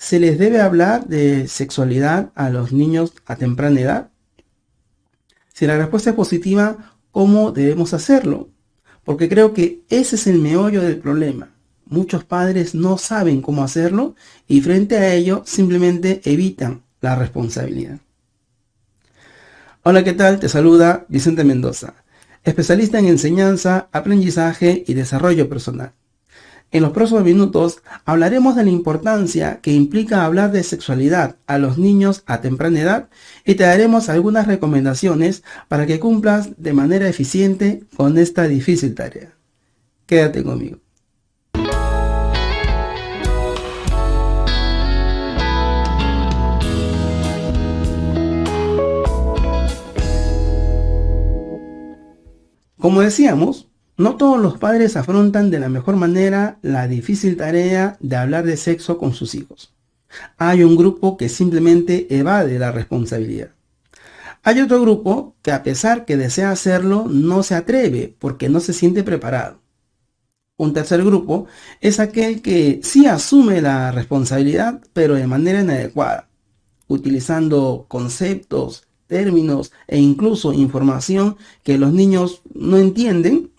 ¿Se les debe hablar de sexualidad a los niños a temprana edad? Si la respuesta es positiva, ¿cómo debemos hacerlo? Porque creo que ese es el meollo del problema. Muchos padres no saben cómo hacerlo y frente a ello simplemente evitan la responsabilidad. Hola, ¿qué tal? Te saluda Vicente Mendoza, especialista en enseñanza, aprendizaje y desarrollo personal. En los próximos minutos hablaremos de la importancia que implica hablar de sexualidad a los niños a temprana edad y te daremos algunas recomendaciones para que cumplas de manera eficiente con esta difícil tarea. Quédate conmigo. Como decíamos, no todos los padres afrontan de la mejor manera la difícil tarea de hablar de sexo con sus hijos. Hay un grupo que simplemente evade la responsabilidad. Hay otro grupo que a pesar que desea hacerlo, no se atreve porque no se siente preparado. Un tercer grupo es aquel que sí asume la responsabilidad, pero de manera inadecuada, utilizando conceptos, términos e incluso información que los niños no entienden,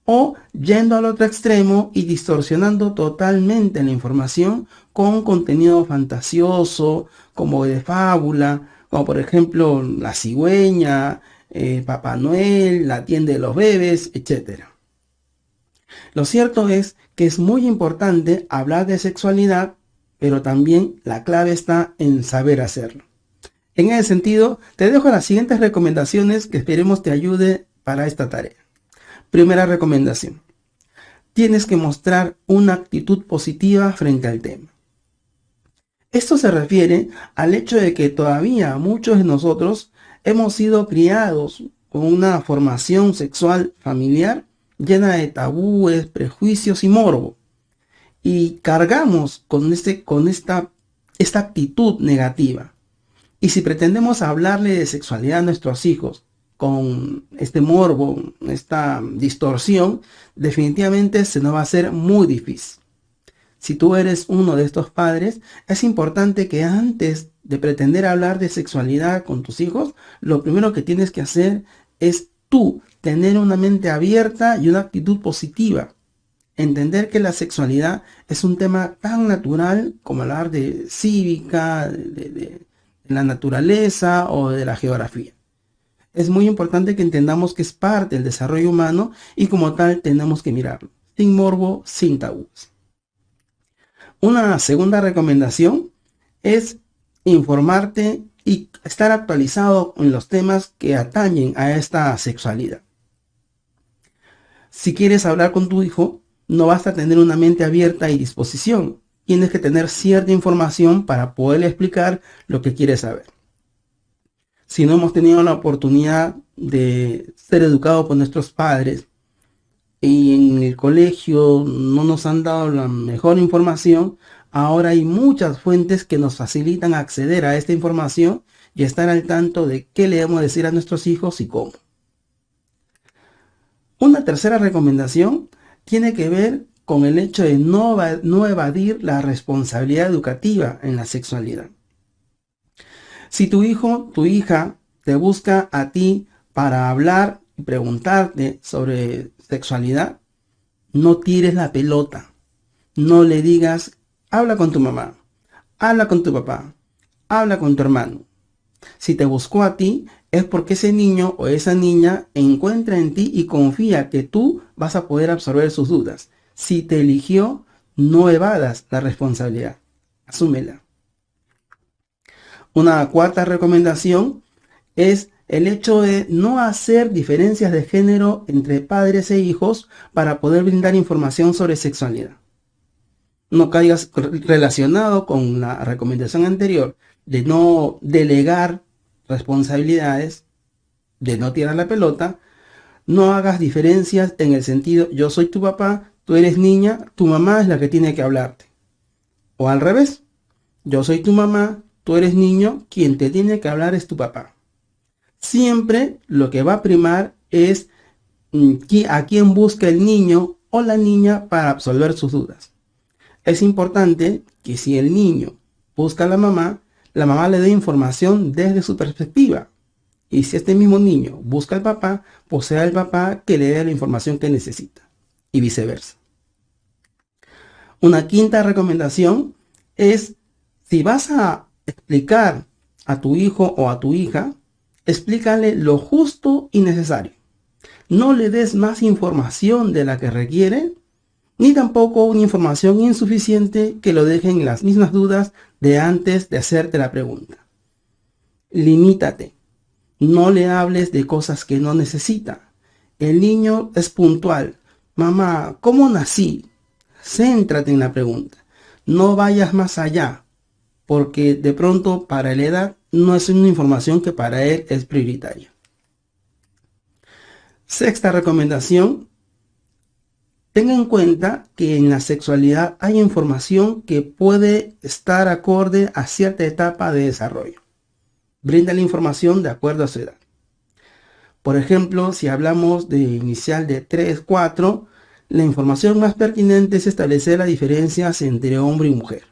o yendo al otro extremo y distorsionando totalmente la información con contenido fantasioso, como de fábula, como por ejemplo la cigüeña, Papá Noel, la tienda de los bebés, etc. Lo cierto es que es muy importante hablar de sexualidad, pero también la clave está en saber hacerlo. En ese sentido, te dejo las siguientes recomendaciones que esperemos te ayude para esta tarea. Primera recomendación. Tienes que mostrar una actitud positiva frente al tema. Esto se refiere al hecho de que todavía muchos de nosotros hemos sido criados con una formación sexual familiar llena de tabúes, prejuicios y morbo. Y cargamos con esta actitud negativa. Y si pretendemos hablarle de sexualidad a nuestros hijos con este morbo, esta distorsión, definitivamente se nos va a hacer muy difícil. Si tú eres uno de estos padres, es importante que antes de pretender hablar de sexualidad con tus hijos, lo primero que tienes que hacer es tú tener una mente abierta y una actitud positiva. Entender que la sexualidad es un tema tan natural como hablar de cívica, de la naturaleza o de la geografía. Es muy importante que entendamos que es parte del desarrollo humano y como tal tenemos que mirarlo, sin morbo, sin tabúes. Una segunda recomendación es informarte y estar actualizado en los temas que atañen a esta sexualidad. Si quieres hablar con tu hijo, no basta tener una mente abierta y disposición. Tienes que tener cierta información para poderle explicar lo que quieres saber. Si no hemos tenido la oportunidad de ser educados por nuestros padres y en el colegio no nos han dado la mejor información, ahora hay muchas fuentes que nos facilitan acceder a esta información y estar al tanto de qué le debemos decir a nuestros hijos y cómo. Una tercera recomendación tiene que ver con el hecho de no evadir la responsabilidad educativa en la sexualidad. Si tu hijo, tu hija te busca a ti para hablar y preguntarte sobre sexualidad, no tires la pelota. No le digas, habla con tu mamá, habla con tu papá, habla con tu hermano. Si te buscó a ti, es porque ese niño o esa niña encuentra en ti y confía que tú vas a poder absorber sus dudas. Si te eligió, no evadas la responsabilidad. Asúmela. Una cuarta recomendación es el hecho de no hacer diferencias de género entre padres e hijos para poder brindar información sobre sexualidad. No caigas relacionado con la recomendación anterior de no delegar responsabilidades, de no tirar la pelota. No hagas diferencias en el sentido, yo soy tu papá, tú eres niña, tu mamá es la que tiene que hablarte. O al revés, yo soy tu mamá, tú eres niño, quien te tiene que hablar es tu papá. Siempre lo que va a primar es a quién busca el niño o la niña para absolver sus dudas. Es importante que si el niño busca a la mamá le da información desde su perspectiva. Y si este mismo niño busca al papá, pues sea el papá que le dé la información que necesita. Y viceversa. Una quinta recomendación es, si vas a explicar a tu hijo o a tu hija, explícale lo justo y necesario. No le des más información de la que requiere, ni tampoco una información insuficiente que lo deje en las mismas dudas de antes de hacerte la pregunta. Limítate. No le hables de cosas que no necesita. El niño es puntual. Mamá, ¿cómo nací? Céntrate en la pregunta. No vayas más allá, porque de pronto para la edad no es una información que para él es prioritaria. Sexta recomendación. Tenga en cuenta que en la sexualidad hay información que puede estar acorde a cierta etapa de desarrollo. Brinda la información de acuerdo a su edad. Por ejemplo, si hablamos de inicial de 3, 4, la información más pertinente es establecer las diferencias entre hombre y mujer.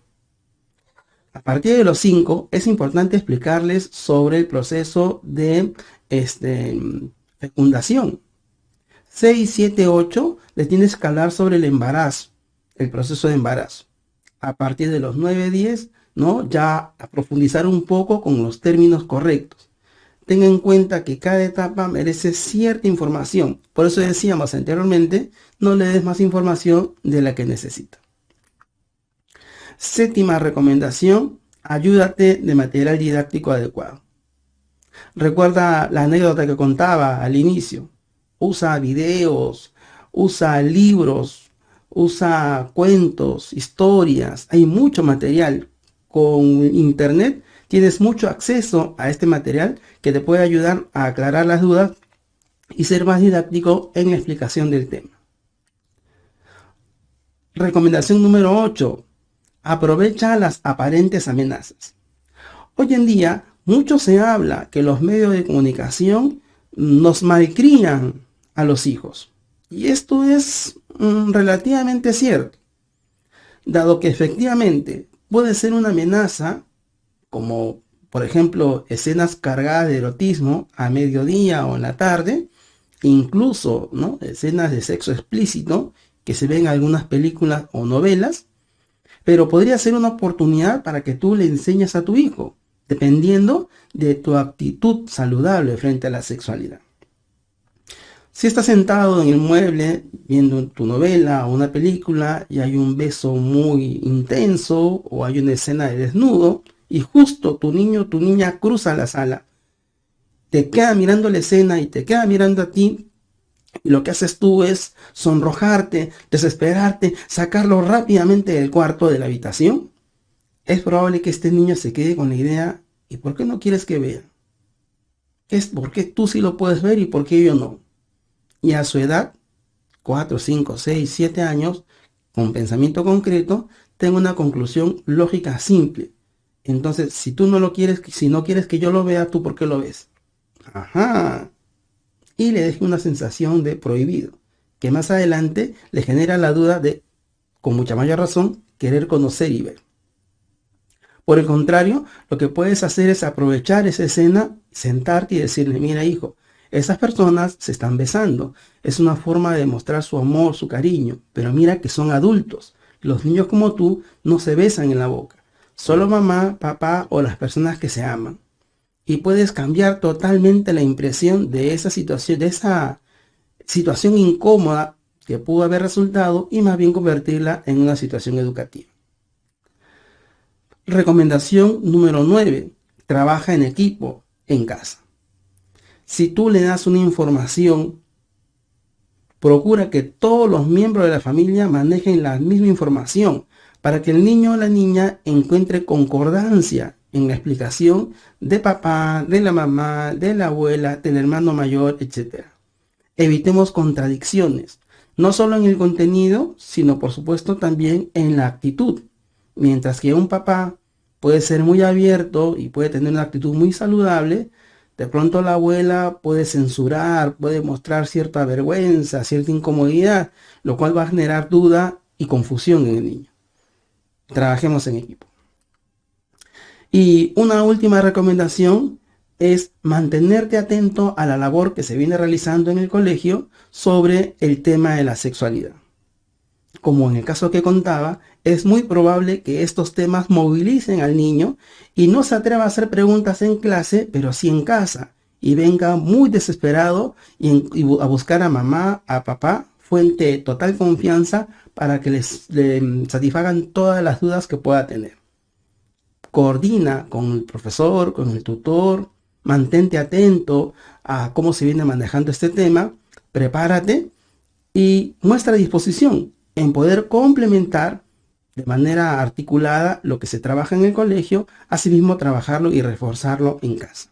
A partir de los 5, es importante explicarles sobre el proceso de fecundación. 6, 7, 8, le tienes que hablar sobre el embarazo, el proceso de embarazo. A partir de los 9, 10, ¿no? Ya a profundizar un poco con los términos correctos. Tenga en cuenta que cada etapa merece cierta información. Por eso decíamos anteriormente, no le des más información de la que necesita. Séptima recomendación, ayúdate de material didáctico adecuado. Recuerda la anécdota que contaba al inicio. Usa videos, usa libros, usa cuentos, historias. Hay mucho material. Con internet tienes mucho acceso a este material que te puede ayudar a aclarar las dudas y ser más didáctico en la explicación del tema. Recomendación número 8. Aprovecha las aparentes amenazas. Hoy en día, mucho se habla que los medios de comunicación nos malcrían a los hijos. Y esto es relativamente cierto, dado que efectivamente puede ser una amenaza, como por ejemplo escenas cargadas de erotismo a mediodía o en la tarde, incluso, ¿no?, escenas de sexo explícito que se ven en algunas películas o novelas, pero podría ser una oportunidad para que tú le enseñes a tu hijo, dependiendo de tu actitud saludable frente a la sexualidad. Si estás sentado en el mueble viendo tu novela o una película y hay un beso muy intenso o hay una escena de desnudo y justo tu niño o tu niña cruza la sala, te queda mirando la escena y te queda mirando a ti, y lo que haces tú es sonrojarte, desesperarte, sacarlo rápidamente del cuarto, de la habitación, es probable que este niño se quede con la idea: ¿y por qué no quieres que vea? ¿Por qué tú sí lo puedes ver y por qué yo no? Y a su edad, 4, 5, 6, 7 años, con pensamiento concreto, tengo una conclusión lógica simple. Entonces, si tú no lo quieres, si no quieres que yo lo vea, ¿tú por qué lo ves? Ajá. Y le deje una sensación de prohibido, que más adelante le genera la duda de, con mucha mayor razón, querer conocer y ver. Por el contrario, lo que puedes hacer es aprovechar esa escena, sentarte y decirle: mira, hijo, esas personas se están besando. Es una forma de demostrar su amor, su cariño. Pero mira que son adultos. Los niños como tú no se besan en la boca. Solo mamá, papá o las personas que se aman. Y puedes cambiar totalmente la impresión de esa situación incómoda que pudo haber resultado y más bien convertirla en una situación educativa. Recomendación número 9. Trabaja en equipo en casa. Si tú le das una información, procura que todos los miembros de la familia manejen la misma información para que el niño o la niña encuentre concordancia en la explicación de papá, de la mamá, de la abuela, del hermano mayor, etc. Evitemos contradicciones, no solo en el contenido, sino por supuesto también en la actitud. Mientras que un papá puede ser muy abierto y puede tener una actitud muy saludable, de pronto la abuela puede censurar, puede mostrar cierta vergüenza, cierta incomodidad, lo cual va a generar duda y confusión en el niño. Trabajemos en equipo. Y una última recomendación es mantenerte atento a la labor que se viene realizando en el colegio sobre el tema de la sexualidad. Como en el caso que contaba, es muy probable que estos temas movilicen al niño y no se atreva a hacer preguntas en clase, pero sí en casa, y venga muy desesperado a buscar a mamá, a papá, fuente de total confianza para que le satisfagan todas las dudas que pueda tener. Coordina con el profesor, con el tutor, mantente atento a cómo se viene manejando este tema, prepárate y muestra disposición en poder complementar de manera articulada lo que se trabaja en el colegio, asimismo trabajarlo y reforzarlo en casa.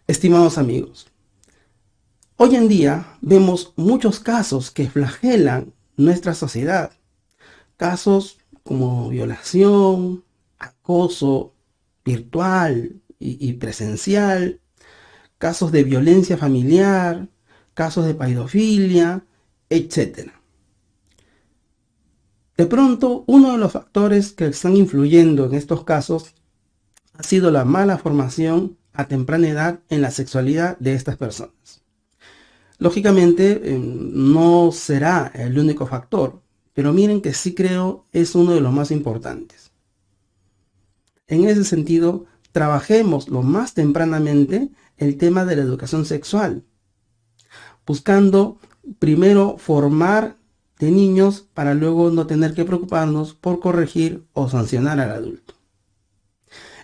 Estimados amigos, hoy en día vemos muchos casos que flagelan nuestra sociedad. Casos como violación, acoso virtual y presencial, casos de violencia familiar, casos de pedofilia, etc. De pronto, uno de los factores que están influyendo en estos casos ha sido la mala formación a temprana edad en la sexualidad de estas personas. Lógicamente, no será el único factor, pero miren que sí creo es uno de los más importantes. En ese sentido, trabajemos lo más tempranamente el tema de la educación sexual, buscando primero formar de niños para luego no tener que preocuparnos por corregir o sancionar al adulto.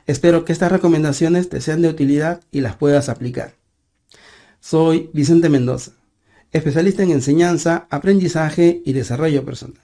Espero que estas recomendaciones te sean de utilidad y las puedas aplicar. Soy Vicente Mendoza, especialista en enseñanza, aprendizaje y desarrollo personal.